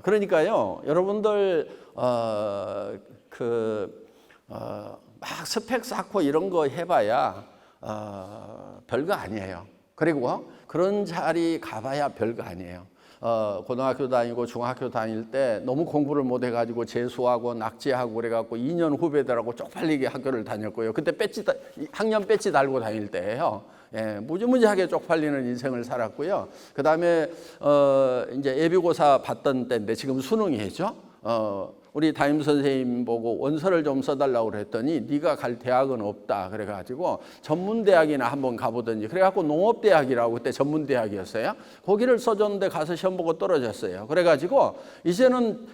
그러니까요, 여러분들 막 스펙 쌓고 이런 거 해봐야 별거 아니에요. 그리고 그런 자리 가봐야 별거 아니에요. 고등학교 다니고 중학교 다닐 때 너무 공부를 못 해가지고 재수하고 낙제하고 그래갖고 2년 후배들하고 쪽팔리게 학교를 다녔고요. 그때 학년 배지 달고 다닐 때예요. 예, 무지무지하게 쪽팔리는 인생을 살았고요. 그 다음에 이제 예비고사 봤던 때인데 지금 수능이죠. 우리 담임 선생님 보고 원서를 좀 써달라고 그랬더니 네가 갈 대학은 없다 그래가지고 전문대학이나 한번 가보든지 그래갖고 농업대학이라고 그때 전문대학이었어요. 거기를 써줬는데 가서 시험 보고 떨어졌어요. 그래가지고 이제는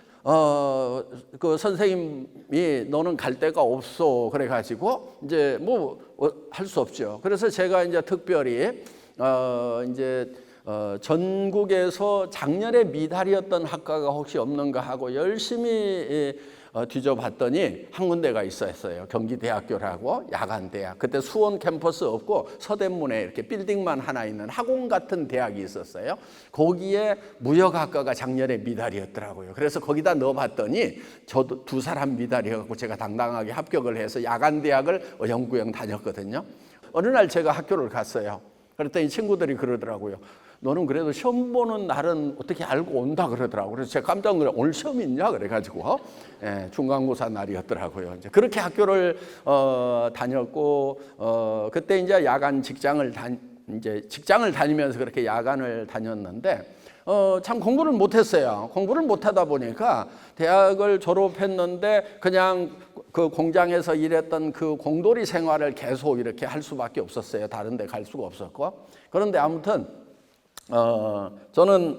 그 선생님이 너는 갈 데가 없어 그래가지고 이제 뭐 할 수 없죠. 그래서 제가 이제 특별히 전국에서 작년에 미달이었던 학과가 혹시 없는가 하고 열심히 뒤져봤더니 한 군데가 있었어요. 경기대학교라고 야간대학. 그때 수원 캠퍼스 없고 서대문에 이렇게 빌딩만 하나 있는 학원 같은 대학이 있었어요. 거기에 무역학과가 작년에 미달이었더라고요. 그래서 거기다 넣어봤더니 저도 두 사람 미달이어갖고 제가 당당하게 합격을 해서 야간대학을 어영부영 다녔거든요. 어느 날 제가 학교를 갔어요. 그랬더니 친구들이 그러더라고요. 너는 그래도 시험 보는 날은 어떻게 알고 온다 그러더라고요. 그래서 제가 깜짝 놀라 오늘 시험 있냐 그래가지고 중간고사 날이었더라고요. 이제 그렇게 학교를 다녔고 그때 이제 야간 직장을 다니면서 그렇게 야간을 다녔는데 참 공부를 못했어요. 공부를 못하다 보니까 대학을 졸업했는데 그냥 그 공장에서 일했던 그 공돌이 생활을 계속 이렇게 할 수밖에 없었어요. 다른 데 갈 수가 없었고. 그런데 아무튼 저는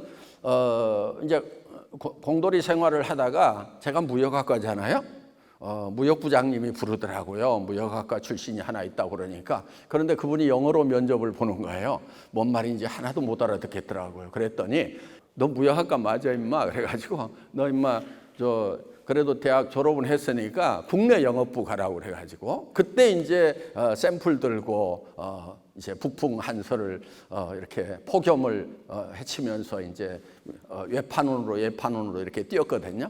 이제 공돌이 생활을 하다가 제가 무역학과잖아요. 무역부장님이 부르더라고요. 무역학과 출신이 하나 있다고 그러니까. 그런데 그분이 영어로 면접을 보는 거예요. 뭔 말인지 하나도 못 알아듣겠더라고요. 그랬더니 너 무역학과 맞아 임마 그래가지고 너 임마 그래도 대학 졸업은 했으니까 국내 영업부 가라고 그래가지고 그때 이제 샘플 들고 이제 북풍 한서를 이렇게 폭염을 헤치면서 이제 외판원으로 이렇게 뛰었거든요.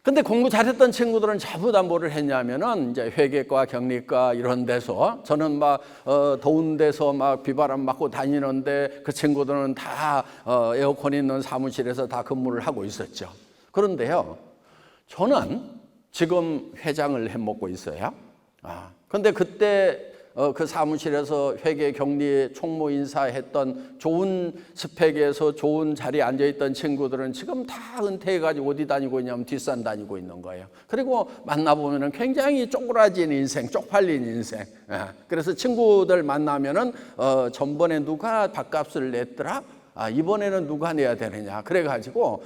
근데 공부 잘했던 친구들은 전부 다 뭐를 했냐면은 이제 회계과, 경리과 이런 데서, 저는 막 더운 데서 막 비바람 맞고 다니는데 그 친구들은 다 에어컨 있는 사무실에서 다 근무를 하고 있었죠. 그런데요, 저는 지금 회장을 해먹고 있어요. 근데 그때 그 사무실에서 회계, 경리, 총무 인사했던 좋은 스펙에서 좋은 자리에 앉아있던 친구들은 지금 다 은퇴해가지고 어디 다니고 있냐면 뒷산 다니고 있는 거예요. 그리고 만나보면 굉장히 쪼그라진 인생, 쪽팔린 인생. 그래서 친구들 만나면은 전번에 누가 밥값을 냈더라? 이번에는 누가 내야 되느냐. 그래가지고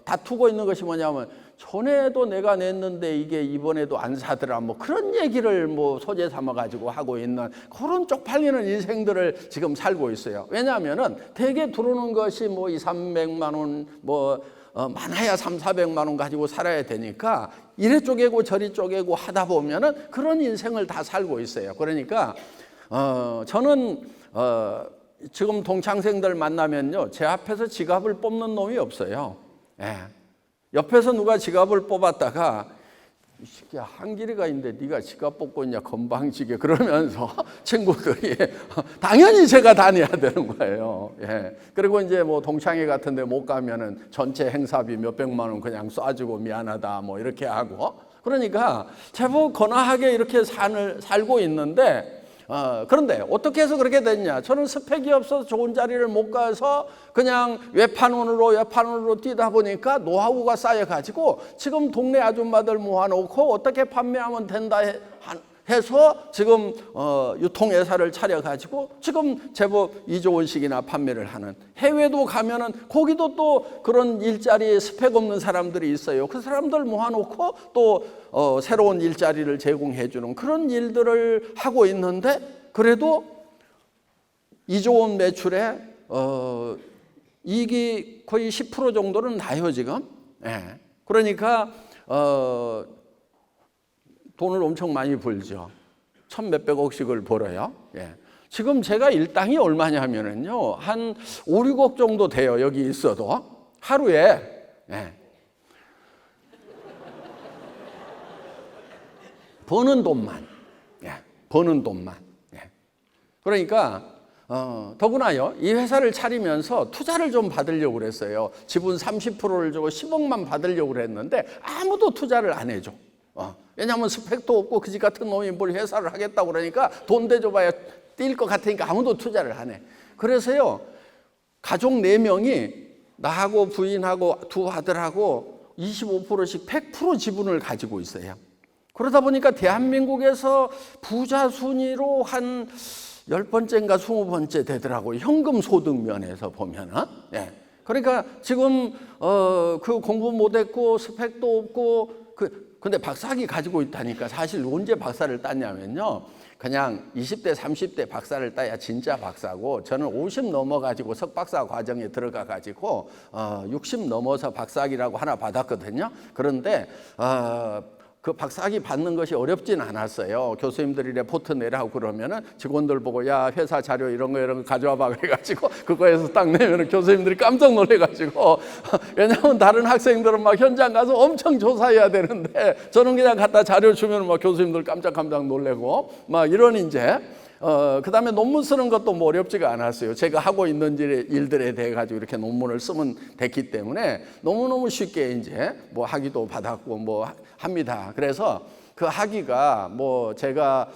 다투고 있는 것이 뭐냐면, 전에도 내가 냈는데 이게 이번에도 안 사더라, 뭐 그런 얘기를 뭐 소재 삼아 가지고 하고 있는 그런 쪽팔리는 인생들을 지금 살고 있어요. 왜냐하면은 대개 들어오는 것이 뭐 200~300만 원, 뭐 많아야 300~400만 원 가지고 살아야 되니까 이래 쪼개고 저리 쪼개고 하다 보면은 그런 인생을 다 살고 있어요. 그러니까 저는 지금 동창생들 만나면요, 제 앞에서 지갑을 뽑는 놈이 없어요. 옆에서 누가 지갑을 뽑았다가, 이 새끼야 한길이가 있는데 네가 지갑 뽑고 있냐 건방지게, 그러면서 친구들이 당연히 제가 다녀야 되는 거예요. 그리고 이제 뭐 동창회 같은 데 못 가면은 전체 행사비 몇백만 원 그냥 쏴주고 미안하다 뭐 이렇게 하고, 그러니까 제법 거나하게 이렇게 살고 있는데, 그런데 어떻게 해서 그렇게 됐냐? 저는 스펙이 없어서 좋은 자리를 못 가서 그냥 외판원으로 뛰다 보니까 노하우가 쌓여가지고 지금 동네 아줌마들 모아놓고 어떻게 판매하면 된다 해서 지금 유통회사를 차려가지고 지금 제법 2조 원씩이나 판매를 하는, 해외도 가면은 거기도 또 그런 일자리에 스펙 없는 사람들이 있어요. 그 사람들 모아놓고 또 새로운 일자리를 제공해주는 그런 일들을 하고 있는데, 그래도 2조 원 매출에 이익이 거의 10% 정도는 나요 지금. 그러니까 돈을 엄청 많이 벌죠. 1,몇백억씩을 벌어요. 지금 제가 일당이 얼마냐면요, 한 5, 6억 정도 돼요. 여기 있어도 하루에. 버는 돈만. 그러니까 더구나요, 이 회사를 차리면서 투자를 좀 받으려고 그랬어요. 지분 30%를 주고 10억만 받으려고 그랬는데 아무도 투자를 안 해줘. 왜냐하면 스펙도 없고 그지 같은 놈이 뭘 회사를 하겠다고 그러니까 돈 대줘봐야 뛸 것 같으니까 아무도 투자를 안 해. 그래서요, 가족 4명이 나하고 부인하고 두 아들하고 25%씩 100% 지분을 가지고 있어요. 그러다 보니까 대한민국에서 부자 순위로 한 10번째인가 20번째 되더라고요. 현금 소득 면에서 보면은. 그러니까 지금 그 공부 못했고 스펙도 없고 근데 박사학위 가지고 있다니까. 사실 언제 박사를 땄냐면요, 그냥 20대 30대 박사를 따야 진짜 박사고, 저는 50 넘어가지고 석박사 과정에 들어가가지고 60 넘어서 박사학위라고 하나 받았거든요. 그런데 그 박사학위 받는 것이 어렵진 않았어요. 교수님들이 레포트 내라고 그러면은 직원들 보고, 야, 회사 자료 이런 거 가져와봐 그래가지고 그거에서 딱 내면은 교수님들이 깜짝 놀래가지고 왜냐하면 다른 학생들은 막 현장 가서 엄청 조사해야 되는데 저는 그냥 갖다 자료 주면 막 교수님들 깜짝 놀래고 막 이런 이제. 그 다음에 논문 쓰는 것도 뭐 어렵지가 않았어요. 제가 하고 있는 일들에 대해 가지고 이렇게 논문을 쓰면 됐기 때문에 너무너무 쉽게 이제 뭐 학위도 받았고 뭐 합니다. 그래서 그 학위가 뭐 제가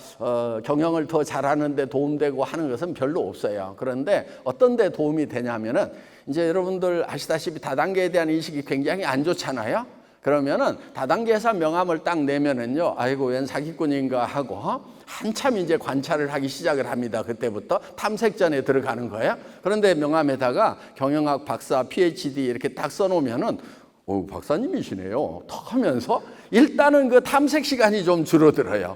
경영을 더 잘하는데 도움되고 하는 것은 별로 없어요. 그런데 어떤 데 도움이 되냐면은, 이제 여러분들 아시다시피 다단계에 대한 인식이 굉장히 안 좋잖아요. 그러면은 다단계 회사 명함을 딱 내면은요, 아이고 웬 사기꾼인가 하고 한참 이제 관찰을 하기 시작을 합니다. 그때부터 탐색전에 들어가는 거예요. 그런데 명함에다가 경영학 박사, PhD 이렇게 딱 써놓으면은 박사님이시네요 턱 하면서 일단은 그 탐색 시간이 좀 줄어들어요.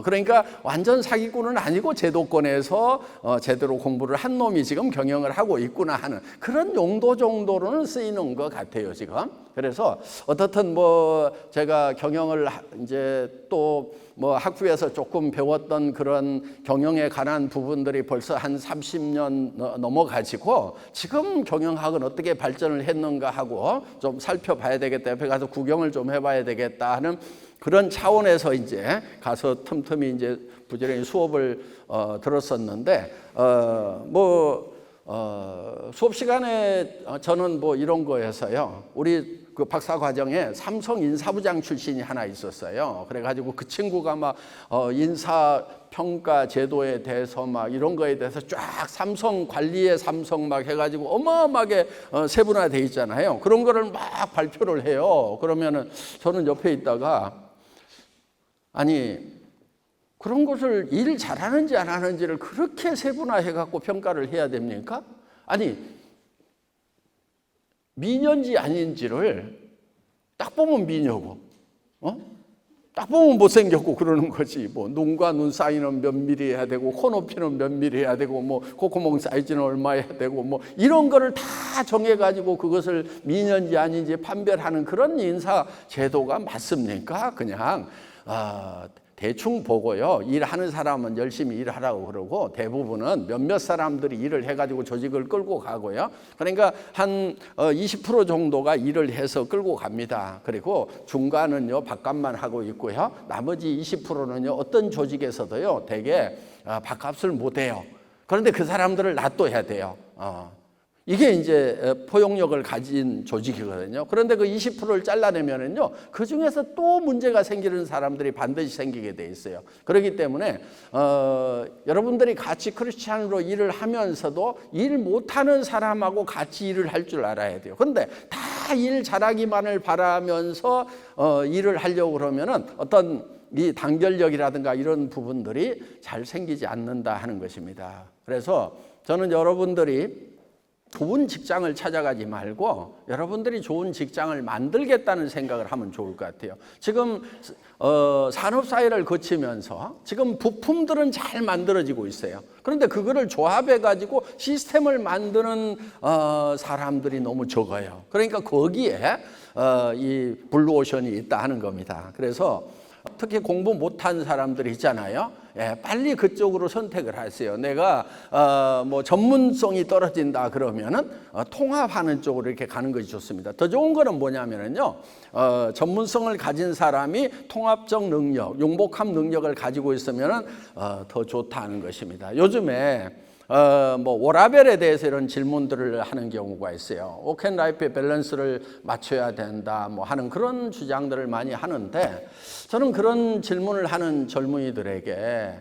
그러니까 완전 사기꾼은 아니고 제도권에서 제대로 공부를 한 놈이 지금 경영을 하고 있구나 하는 그런 용도 정도로는 쓰이는 것 같아요, 지금. 그래서 어떻든 뭐 제가 경영을 이제 또 뭐 학부에서 조금 배웠던 그런 경영에 관한 부분들이 벌써 한 30년 넘어가지고 지금 경영학은 어떻게 발전을 했는가 하고 좀 살펴봐야 되겠다. 옆에 가서 구경을 좀 해봐야 되겠다 하는 그런 차원에서 이제 가서 틈틈이 이제 부지런히 수업을 들었었는데 수업 시간에 저는 뭐 이런 거에서요. 우리 그 박사 과정에 삼성 인사부장 출신이 하나 있었어요. 그래가지고 그 친구가 막 인사 평가 제도에 대해서 막 이런 거에 대해서 쫙 삼성 관리의 삼성 막 해가지고 어마어마하게 세분화돼 있잖아요. 그런 거를 막 발표를 해요. 그러면은 저는 옆에 있다가 아니 그런 것을 일 잘하는지 안 하는지를 그렇게 세분화해 갖고 평가를 해야 됩니까? 아니 미녀인지 아닌지를 딱 보면 미녀고, 딱 보면 못생겼고 그러는 거지. 뭐 눈과 눈 사이는 몇 미리 해야 되고 코 높이는 몇 미리 해야 되고 뭐 콧구멍 사이즈는 얼마 해야 되고 뭐 이런 거를 다 정해가지고 그것을 미녀인지 아닌지 판별하는 그런 인사 제도가 맞습니까? 그냥 대충 보고요. 일하는 사람은 열심히 일하라고 그러고 대부분은 몇몇 사람들이 일을 해가지고 조직을 끌고 가고요. 그러니까 한 20% 정도가 일을 해서 끌고 갑니다. 그리고 중간은요 밥값만 하고 있고요. 나머지 20%는요 어떤 조직에서도요 대개 밥값을 못 해요. 그런데 그 사람들을 놔둬야 돼요. 이게 이제 포용력을 가진 조직이거든요. 그런데 그 20%를 잘라내면은요, 그 중에서 또 문제가 생기는 사람들이 반드시 생기게 돼 있어요. 그렇기 때문에, 여러분들이 같이 크리스찬으로 일을 하면서도 일 못하는 사람하고 같이 일을 할 줄 알아야 돼요. 그런데 다 일 잘하기만을 바라면서 일을 하려고 그러면은 어떤 이 단결력이라든가 이런 부분들이 잘 생기지 않는다 하는 것입니다. 그래서 저는 여러분들이 좋은 직장을 찾아가지 말고 여러분들이 좋은 직장을 만들겠다는 생각을 하면 좋을 것 같아요. 지금 산업사회를 거치면서 지금 부품들은 잘 만들어지고 있어요. 그런데 그거를 조합해가지고 시스템을 만드는 사람들이 너무 적어요. 그러니까 거기에 이 블루오션이 있다 하는 겁니다. 그래서 특히 공부 못한 사람들이 있잖아요. 빨리 그쪽으로 선택을 하세요. 내가 뭐 전문성이 떨어진다 그러면은 통합하는 쪽으로 이렇게 가는 것이 좋습니다. 더 좋은 거는 뭐냐면은요, 전문성을 가진 사람이 통합적 능력, 융복합 능력을 가지고 있으면은 더 좋다는 것입니다. 요즘에 뭐 워라밸에 대해서 이런 질문들을 하는 경우가 있어요. 워크앤라이프의 밸런스를 맞춰야 된다 뭐 하는 그런 주장들을 많이 하는데 저는 그런 질문을 하는 젊은이들에게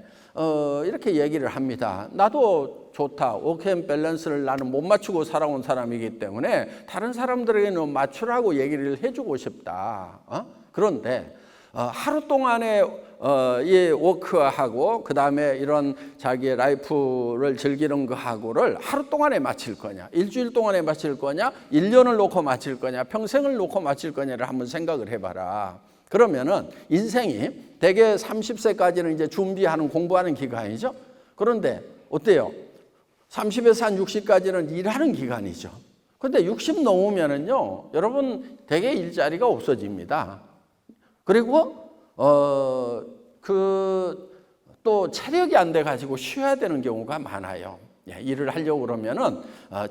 이렇게 얘기를 합니다. 나도 좋다. 워크앤 밸런스를 나는 못 맞추고 살아온 사람이기 때문에 다른 사람들에게는 맞추라고 얘기를 해주고 싶다. 그런데 하루 동안에 이 워크하고 그 다음에 이런 자기의 라이프를 즐기는 거하고를 하루 동안에 마칠 거냐, 일주일 동안에 마칠 거냐, 1년을 놓고 마칠 거냐, 평생을 놓고 마칠 거냐를 한번 생각을 해봐라. 그러면은 인생이 대개 30세까지는 이제 준비하는 공부하는 기간이죠. 그런데 어때요? 30에서 한 60까지는 일하는 기간이죠. 그런데 60 넘으면은요, 여러분 대개 일자리가 없어집니다. 그리고 또 체력이 안 돼 가지고 쉬어야 되는 경우가 많아요. 일을 하려고 그러면은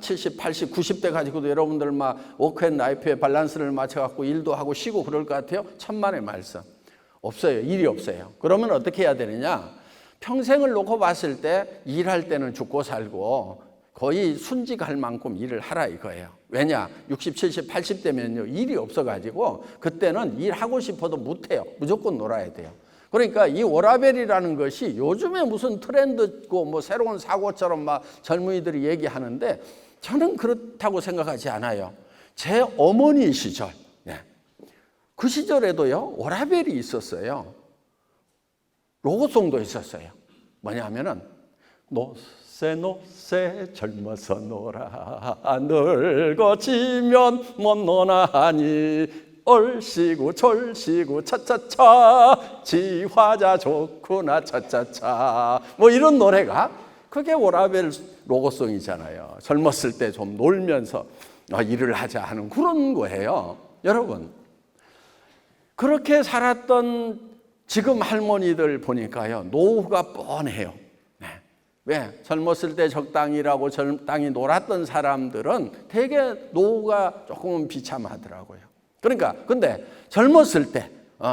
70, 80, 90대 가지고도 여러분들 막 워크앤라이프의 밸런스를 맞춰 갖고 일도 하고 쉬고 그럴 것 같아요? 천만의 말씀. 없어요. 일이 없어요. 그러면 어떻게 해야 되느냐? 평생을 놓고 봤을 때 일할 때는 죽고 살고 거의 순직할 만큼 일을 하라 이거예요. 왜냐? 60, 70, 80대면요 일이 없어가지고 그때는 일하고 싶어도 못해요. 무조건 놀아야 돼요. 그러니까 이 워라밸이라는 것이 요즘에 무슨 트렌드고 뭐 새로운 사고처럼 막 젊은이들이 얘기하는데 저는 그렇다고 생각하지 않아요. 제 어머니 시절, 그 시절에도요 워라밸이 있었어요. 로고송도 있었어요. 뭐냐면은 노세 젊어서 놀아 늙어지면 못 노나니 얼씨구 졸씨구 차차차 지화자 좋구나 차차차 뭐 이런 노래가 그게 워라벨 로고송이잖아요. 젊었을 때 좀 놀면서 일을 하자 하는 그런 거예요. 여러분 그렇게 살았던 지금 할머니들 보니까요 노후가 뻔해요. 왜? 젊었을 때 적당히 일하고 적당히 놀았던 사람들은 되게 노후가 조금은 비참하더라고요. 그러니까 근데 젊었을 때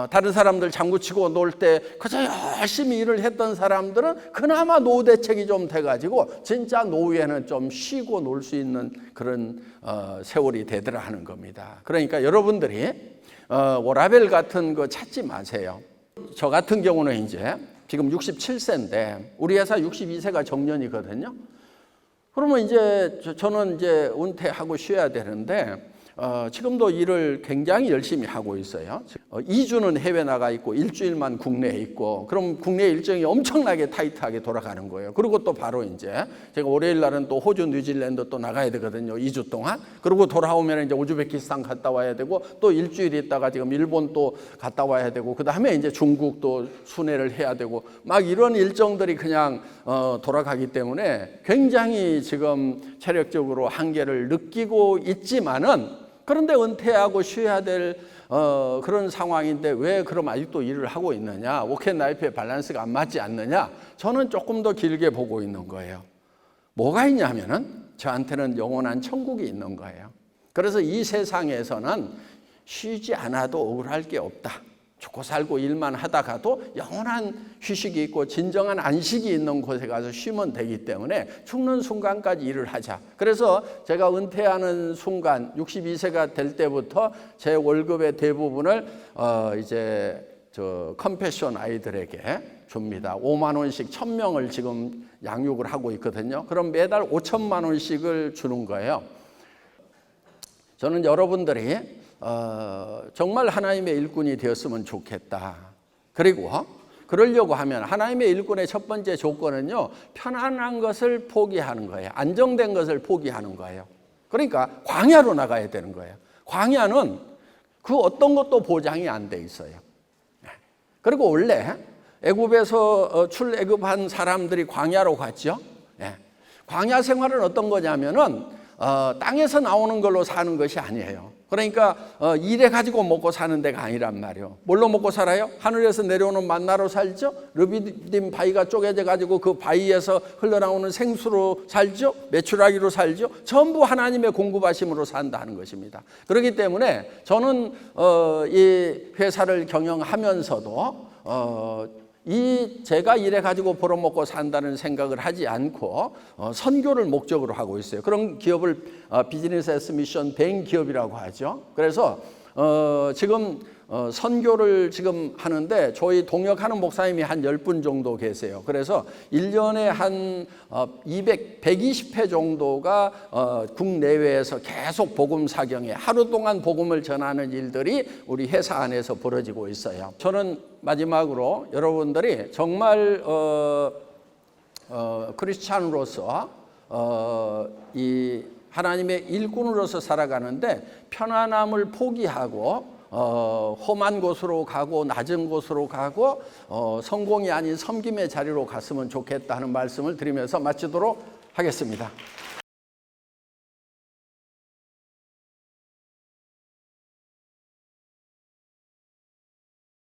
다른 사람들 장구치고 놀 때 그저 열심히 일을 했던 사람들은 그나마 노후 대책이 좀 돼가지고 진짜 노후에는 좀 쉬고 놀 수 있는 그런 세월이 되더라 하는 겁니다. 그러니까 여러분들이 워라벨 같은 거 찾지 마세요. 저 같은 경우는 이제 지금 67세인데 우리 회사 62세가 정년이거든요. 그러면 이제 저는 이제 은퇴하고 쉬어야 되는데 지금도 일을 굉장히 열심히 하고 있어요. 2주는 해외 나가 있고 일주일만 국내에 있고 그럼 국내 일정이 엄청나게 타이트하게 돌아가는 거예요. 그리고 또 바로 이제 제가 월요일 날은 또 호주, 뉴질랜드 또 나가야 되거든요. 2주 동안. 그리고 돌아오면 이제 우즈베키스탄 갔다 와야 되고 또 일주일 있다가 지금 일본 또 갔다 와야 되고 그다음에 이제 중국 또 순회를 해야 되고 막 이런 일정들이 그냥 돌아가기 때문에 굉장히 지금 체력적으로 한계를 느끼고 있지만은 그런데 은퇴하고 쉬어야 될 그런 상황인데 왜 그럼 아직도 일을 하고 있느냐? 워크앤라이프의 밸런스가 안 맞지 않느냐? 저는 조금 더 길게 보고 있는 거예요. 뭐가 있냐면은 저한테는 영원한 천국이 있는 거예요. 그래서 이 세상에서는 쉬지 않아도 억울할 게 없다. 죽고 살고 일만 하다가도 영원한 휴식이 있고 진정한 안식이 있는 곳에 가서 쉬면 되기 때문에 죽는 순간까지 일을 하자. 그래서 제가 은퇴하는 순간 62세가 될 때부터 제 월급의 대부분을 이제 저 컴패션 아이들에게 줍니다. 5만 원씩 1,000명을 지금 양육을 하고 있거든요. 그럼 매달 5천만 원씩을 주는 거예요. 저는 여러분들이 정말 하나님의 일꾼이 되었으면 좋겠다. 그리고 그러려고 하면 하나님의 일꾼의 첫 번째 조건은요, 편안한 것을 포기하는 거예요. 안정된 것을 포기하는 거예요. 그러니까 광야로 나가야 되는 거예요. 광야는 그 어떤 것도 보장이 안 돼 있어요. 그리고 원래 애굽에서 출애굽한 사람들이 광야로 갔죠. 광야 생활은 어떤 거냐면은 땅에서 나오는 걸로 사는 것이 아니에요. 그러니까 일해 가지고 먹고 사는 데가 아니란 말이에요. 뭘로 먹고 살아요? 하늘에서 내려오는 만나로 살죠. 르비딤 바위가 쪼개져 가지고 그 바위에서 흘러나오는 생수로 살죠. 메추라기로 살죠. 전부 하나님의 공급하심으로 산다는 것입니다. 그렇기 때문에 저는 이 회사를 경영하면서도 제가 일해 가지고 벌어먹고 산다는 생각을 하지 않고 선교를 목적으로 하고 있어요. 그런 기업을 비즈니스 애스 미션 뱅 기업이라고 하죠. 그래서 지금 선교를 지금 하는데 저희 동역하는 목사님이 한 10분 정도 계세요. 그래서 1년에 한 120회 정도가 국내외에서 계속 복음 사경에 하루 동안 복음을 전하는 일들이 우리 회사 안에서 벌어지고 있어요. 저는 마지막으로 여러분들이 정말 크리스찬으로서 이 하나님의 일꾼으로서 살아가는데 편안함을 포기하고 험한 곳으로 가고 낮은 곳으로 가고 성공이 아닌 섬김의 자리로 갔으면 좋겠다는 말씀을 드리면서 마치도록 하겠습니다.